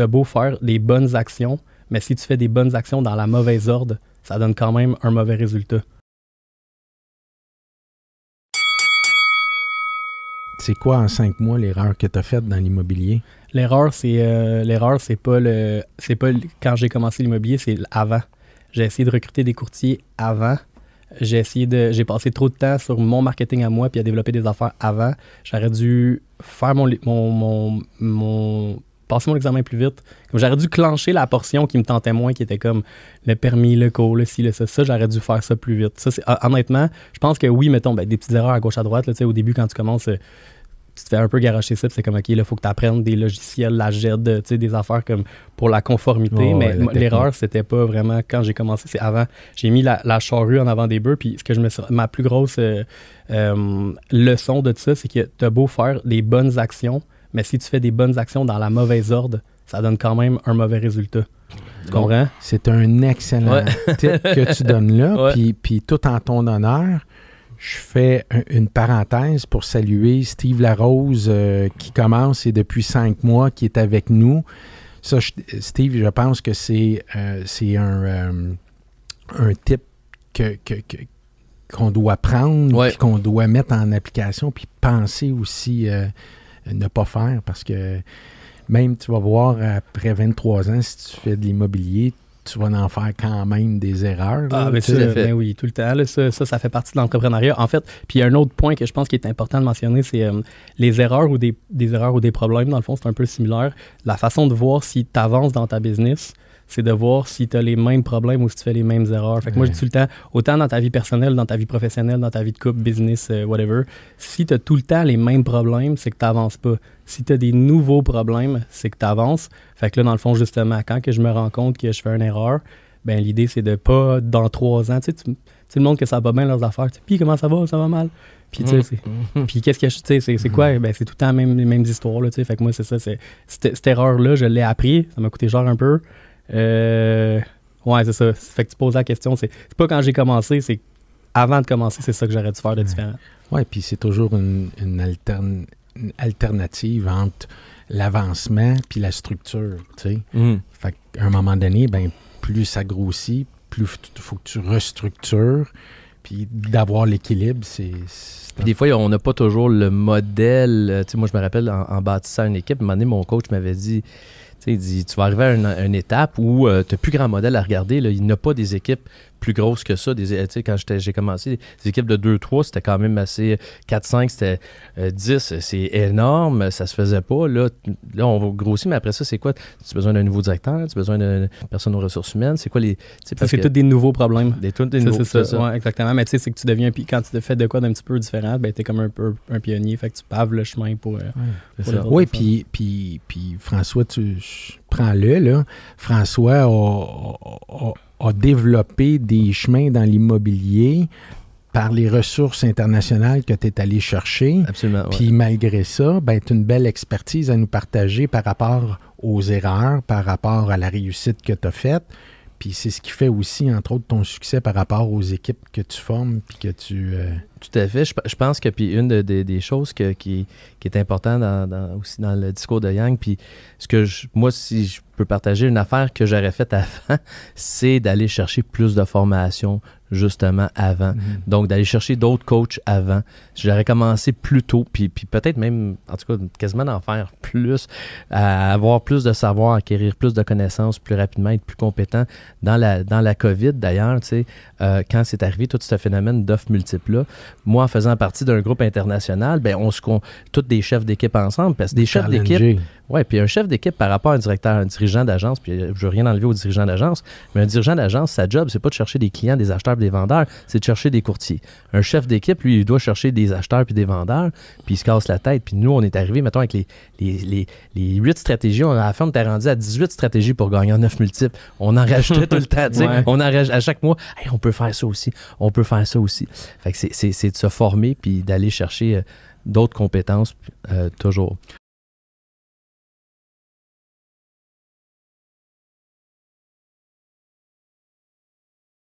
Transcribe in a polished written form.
tu as beau faire des bonnes actions, mais si tu fais des bonnes actions dans la mauvaise ordre, ça donne quand même un mauvais résultat. C'est quoi en 5 mois l'erreur que tu as faite dans l'immobilier? L'erreur, c'est pas quand j'ai commencé l'immobilier, c'est avant. J'ai essayé de recruter des courtiers avant. J'ai passé trop de temps sur mon marketing à moi puis à développer des affaires avant. J'aurais dû faire passer mon examen plus vite. Comme j'aurais dû clencher la portion qui me tentait moins, qui était comme le permis, le cours, le ci, le ça. Ça, j'aurais dû faire ça plus vite. Ça, honnêtement, je pense que oui, mettons, des petites erreurs à gauche, à droite. Là, au début, quand tu commences, tu te fais un peu garocher ça, puis c'est comme, OK, il faut que tu apprennes des logiciels, la GED, des affaires comme pour la conformité. Mais l'erreur, c'était pas vraiment quand j'ai commencé, c'est avant. J'ai mis la charrue en avant des bœufs, puis ma plus grosse leçon de ça, c'est que tu as beau faire des bonnes actions, mais si tu fais des bonnes actions dans la mauvaise ordre, ça donne quand même un mauvais résultat. Tu comprends? C'est un excellent tip que tu donnes là, puis tout en ton honneur. Je fais une parenthèse pour saluer Steve Larose qui commence et depuis 5 mois qui est avec nous. Ça, Steve, je pense que c'est un tip qu'on doit prendre, puis qu'on doit mettre en application, puis penser aussi ne pas faire parce que même tu vas voir après 23 ans, si tu fais de l'immobilier, tu vas en faire quand même des erreurs. Ah, mais oui, tout le temps. Là, ça fait partie de l'entrepreneuriat. En fait, puis il y a un autre point que je pense qui est important de mentionner, c'est les erreurs ou des erreurs ou des problèmes. Dans le fond, c'est un peu similaire. La façon de voir si tu avances dans ta business, c'est de voir si tu as les mêmes problèmes ou si tu fais les mêmes erreurs. Fait que moi, je dis tout le temps, autant dans ta vie personnelle, dans ta vie professionnelle, dans ta vie de couple, business, whatever, si tu as tout le temps les mêmes problèmes, c'est que tu n'avances pas. Si tu as des nouveaux problèmes, c'est que tu avances. Fait que là, dans le fond, justement, quand que je me rends compte que je fais une erreur, ben l'idée, c'est de pas, dans 3 ans, tu le monde que ça va bien leurs affaires. Puis comment ça va mal? Puis tu sais, puis qu'est-ce que c'est quoi? Ben c'est tout le temps les mêmes histoires, là, tu sais. Fait que moi, c'est ça, cette erreur-là, je l'ai appris, ça m'a coûté cher un peu. Ouais, c'est ça. Fait que tu poses la question, c'est pas quand j'ai commencé, c'est avant de commencer, c'est ça que j'aurais dû faire de différent. Ouais, puis c'est toujours une alternative entre l'avancement puis la structure, tu sais. Fait qu'à un moment donné, ben plus ça grossit, plus il faut que tu restructures, puis d'avoir l'équilibre, c'est des fois, on n'a pas toujours le modèle. Tu sais, moi, je me rappelle, en bâtissant une équipe, à un moment donné, mon coach m'avait dit, il dit, tu vas arriver à une étape où tu n'as plus grand modèle à regarder. Là. Il n'y a pas des équipes plus grosses que ça. Quand j'ai commencé, des équipes de 2-3, c'était quand même assez... 4-5, c'était 10, c'est énorme. Ça se faisait pas. Là, on va grossir, mais après ça, c'est quoi? Tu as besoin d'un nouveau directeur? Tu as besoin d'une personne aux ressources humaines? C'est quoi les... C'est tous des nouveaux problèmes. C'est ça. Ouais, exactement. Mais tu sais, c'est que tu deviens... Quand tu fais de quoi d'un petit peu différent, ben, tu es comme un peu un pionnier. Fait que tu paves le chemin pour oui, puis François, prends-le, là. François a développé des chemins dans l'immobilier par les ressources internationales que tu es allé chercher. Absolument. Puis malgré ça, ben, tu as une belle expertise à nous partager par rapport aux erreurs, par rapport à la réussite que tu as faite. Puis c'est ce qui fait aussi, entre autres, ton succès par rapport aux équipes que tu formes puis que tu... Tout à fait. Je pense que puis une des choses qui est importante aussi dans le discours de Yang, puis moi, si je peux partager une affaire que j'aurais faite avant, c'est d'aller chercher plus de formation justement avant. Donc, d'aller chercher d'autres coachs avant. J'aurais commencé plus tôt, puis peut-être même, en tout cas, quasiment d'en faire plus, à avoir plus de savoir, acquérir plus de connaissances plus rapidement, être plus compétent. Dans la COVID, d'ailleurs, tu sais, quand c'est arrivé tout ce phénomène d'offres multiples-là, moi, en faisant partie d'un groupe international, ben tous des chefs d'équipe ensemble, parce que des chefs d'équipe... Oui, puis un chef d'équipe par rapport à un dirigeant d'agence, puis je ne veux rien enlever au dirigeant d'agence, mais un dirigeant d'agence, sa job, c'est pas de chercher des clients, des acheteurs et des vendeurs, c'est de chercher des courtiers. Un chef d'équipe, lui, il doit chercher des acheteurs puis des vendeurs, puis il se casse la tête. Puis nous, on est arrivé, mettons, avec les 8 stratégies, à la fin, on était rendu à 18 stratégies pour gagner en 9 multiples. On en rajoutait tout le temps, tu sais. Ouais. On en à chaque mois, hey, on peut faire ça aussi, on peut faire ça aussi. Fait que c'est de se former puis d'aller chercher... d'autres compétences, toujours.